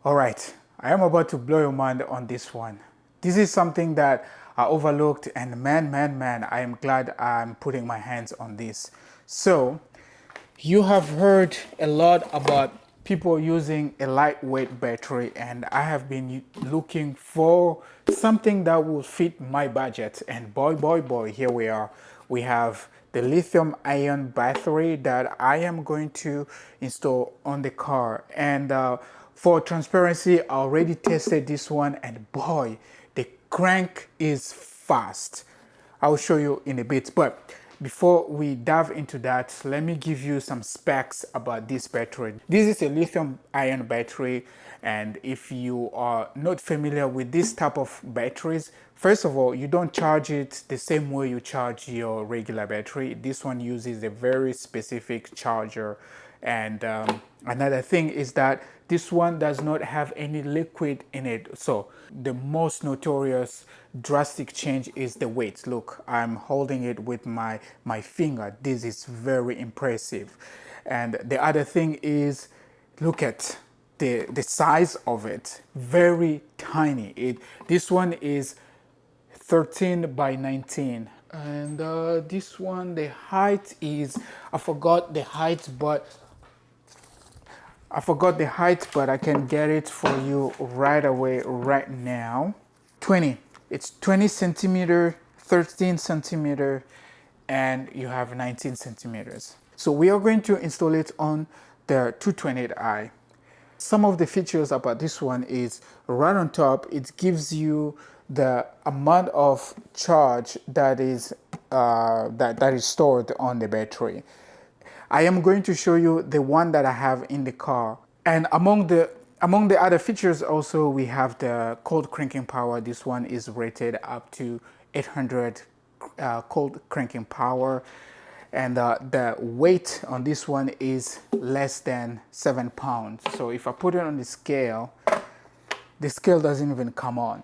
All right, I am about to blow your mind on this one. This is something that I overlooked, and man, I am glad I'm putting my hands on this. So, you have heard a lot about people using a lightweight battery, and I have been looking for something that will fit my budget. And boy, here we are. We have the lithium ion battery that I am going to install on the car. And for transparency, I already tested this one, and boy, the crank is fast. I'll show you in a bit, but before we dive into that, let me give you some specs about this battery. This is a lithium ion battery, and if you are not familiar with this type of batteries, first of all, you don't charge it the same way you charge your regular battery. This one uses a very specific charger. And another thing is that this one does not have any liquid in it. So the most notorious drastic change is the weight. Look, I'm holding it with my finger. This is very impressive. And the other thing is, look at the size of it. Very tiny. This one is 13 by 19. And this one, the height is, I forgot the height, but I can get it for you right away, right now. 20. It's 20 centimeter, 13 centimeter, and you have 19 centimeters. So we are going to install it on the 228i. Some of the features about this one is right on top, it gives you the amount of charge that is that is stored on the battery. I am going to show you the one that I have in the car. And among the other features also, we have the cold cranking power. This one is rated up to 800 cold cranking power. And the weight on this one is less than 7 pounds. So if I put it on the scale doesn't even come on.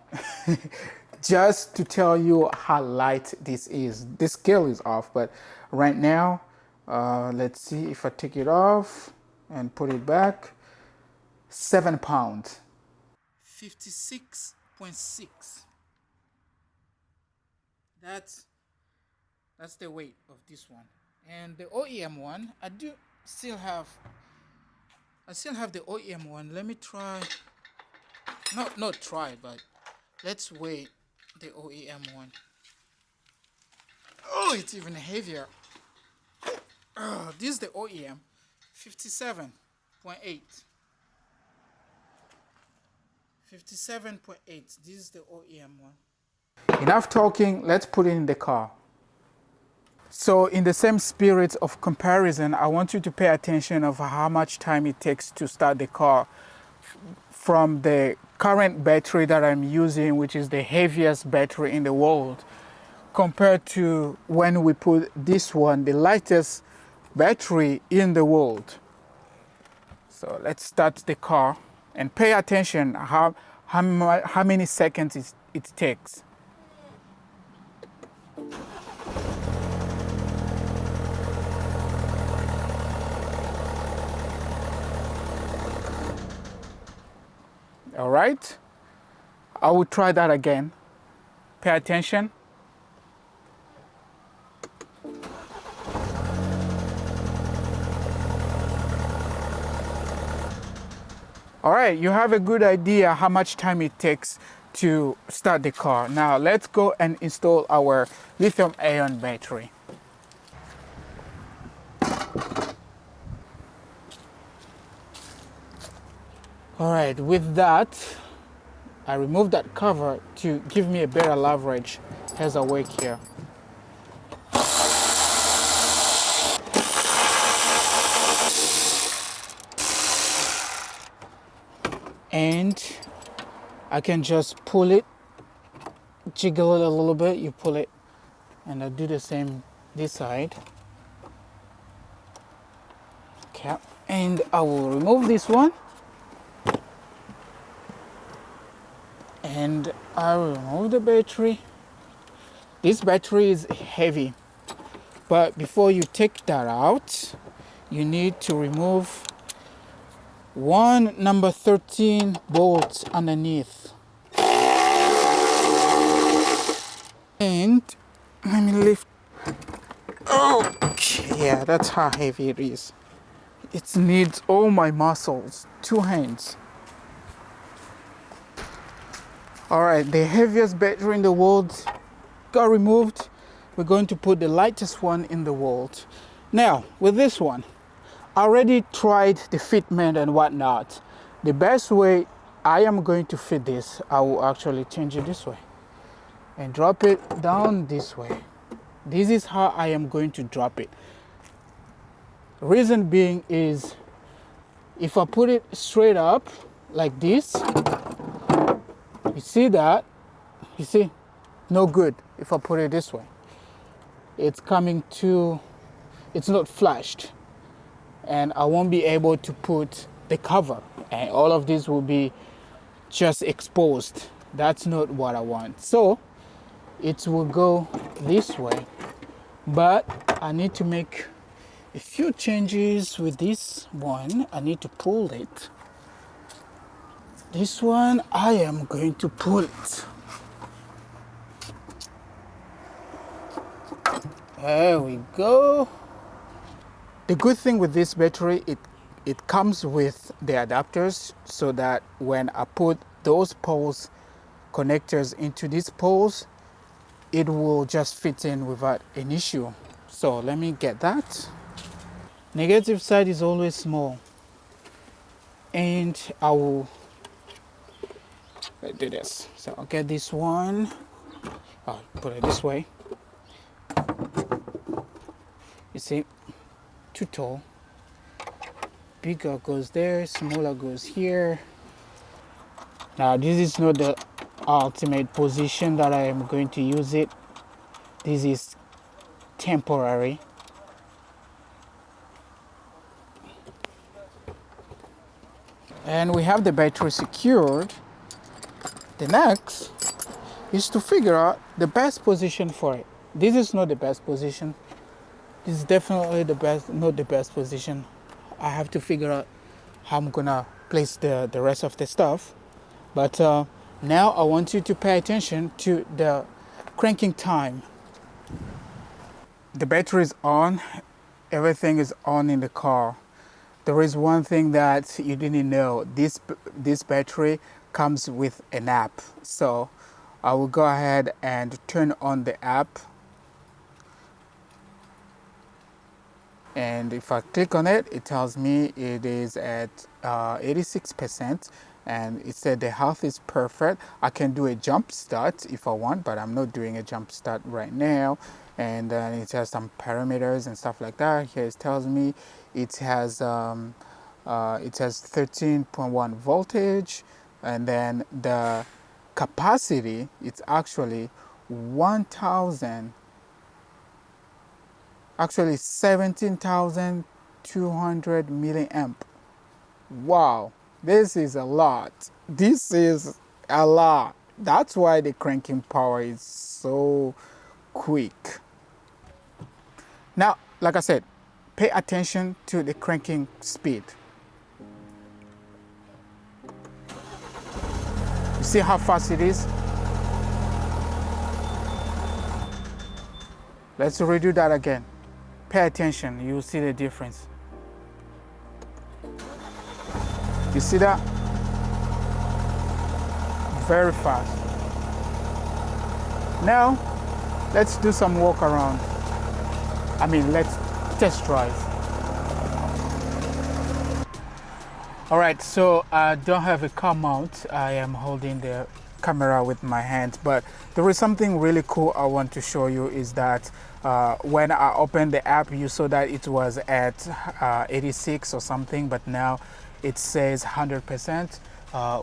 Just to tell you how light this is. The scale is off, but right now, let's see if I take it off and put it back. 7 pounds. 56.6. That's the weight of this one. And the OEM one, I still have the OEM one. Let me try. Not try, but let's weigh the OEM one. Oh, it's even heavier. This is the OEM, 57.8. 57.8. This is the OEM one. Enough talking, let's put it in the car. So in the same spirit of comparison, I want you to pay attention of how much time it takes to start the car from the current battery that I'm using, which is the heaviest battery in the world, compared to when we put this one, the lightest battery in the world. So let's start the car and pay attention how many seconds it takes. All right, I will try that again. Pay attention. All right, you have a good idea how much time it takes to start the car. Now let's go and install our lithium ion battery. All right, with that, I removed that cover to give me a better leverage as I work here. And I can just pull it, jiggle it a little bit, you pull it, and I do the same this side. Okay, and I will remove this one. And I will remove the battery. This battery is heavy, but before you take that out, you need to remove one number 13 bolts underneath. And let me lift. Oh, yeah, that's how heavy it is. It needs all my muscles, 2 hands. All right, the heaviest battery in the world got removed. We're going to put the lightest one in the world. Now, with this one, I already tried the fitment and whatnot. The best way I am going to fit this, I will actually change it this way and drop it down this way. This is how I am going to drop it. Reason being is, if I put it straight up like this, you see that? You see? No good if I put it this way. It's coming to, it's not flushed. And I won't be able to put the cover. And all of this will be just exposed. That's not what I want. So, it will go this way. But I need to make a few changes with this one. I need to pull it. This one, I am going to pull it. There we go. The good thing with this battery, it comes with the adapters, so that when I put those poles, connectors into these poles, it will just fit in without an issue. So let me get that. Negative side is always small. And I will do this. So I'll get this one. I'll put it this way. You see, too tall. Bigger goes there, smaller goes here. Now this is not the ultimate position that I am going to use it. This is temporary. And we have the battery secured. The next is to figure out the best position for it. This is not the best position. This is definitely the best, not the best position. I have to figure out how I'm gonna place the rest of the stuff. But now I want you to pay attention to the cranking time. The battery is on. Everything is on in the car. There is one thing that you didn't know. This battery comes with an app. So I will go ahead and turn on the app. And if I click on it, it tells me it is at 86%. And it said the health is perfect. I can do a jump start if I want, but I'm not doing a jump start right now. And it has some parameters and stuff like that. Here it tells me it has 13.1 voltage, and then the capacity, it's actually 17,200 milliamp. Wow, this is a lot. This is a lot. That's why the cranking power is so quick. Now, like I said, pay attention to the cranking speed. You see how fast it is? Let's redo that again. Pay attention, you'll see the difference. You see that? Very fast. Now, let's do some walk around. I mean, let's test drive. All right, so I don't have a car mount. I am holding the camera with my hands, but there is something really cool I want to show you. Is that when I opened the app, you saw that it was at 86 or something, but now it says 100%,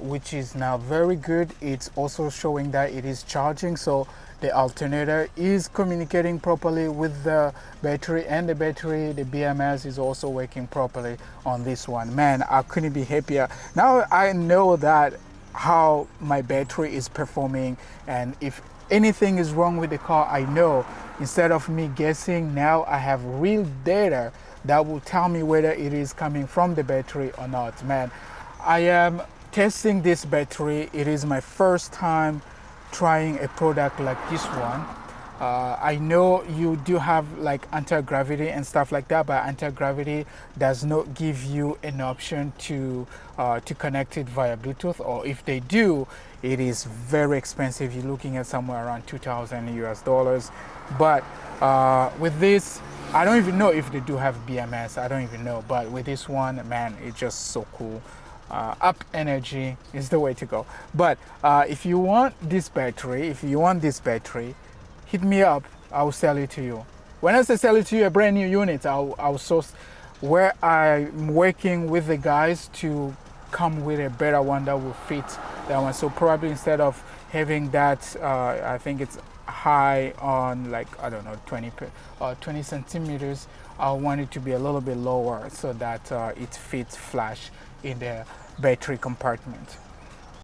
which is now very good. It's also showing that it is charging, so the alternator is communicating properly with the battery, and the battery, the BMS, is also working properly on this one. Man, I couldn't be happier. Now I know that how my battery is performing, and if anything is wrong with the car, I know. Instead of me guessing, now I have real data that will tell me whether it is coming from the battery or not. Man, I am testing this battery. It is my first time trying a product like this one. I know you do have like anti-gravity and stuff like that, but anti-gravity does not give you an option to connect it via Bluetooth, or if they do, it is very expensive. You're looking at somewhere around 2,000 US dollars. But with this, I don't even know if they do have BMS. I don't even know. But with this one, man, it's just so cool. Up energy is the way to go. But if you want this battery, hit me up. I'll sell it to you. When I say sell it to you, a brand new unit, I'll source where I'm working with the guys to come with a better one that will fit that one. So probably instead of having that, I think it's high on like, I don't know, 20 centimeters, I want it to be a little bit lower so that it fits flush in the battery compartment.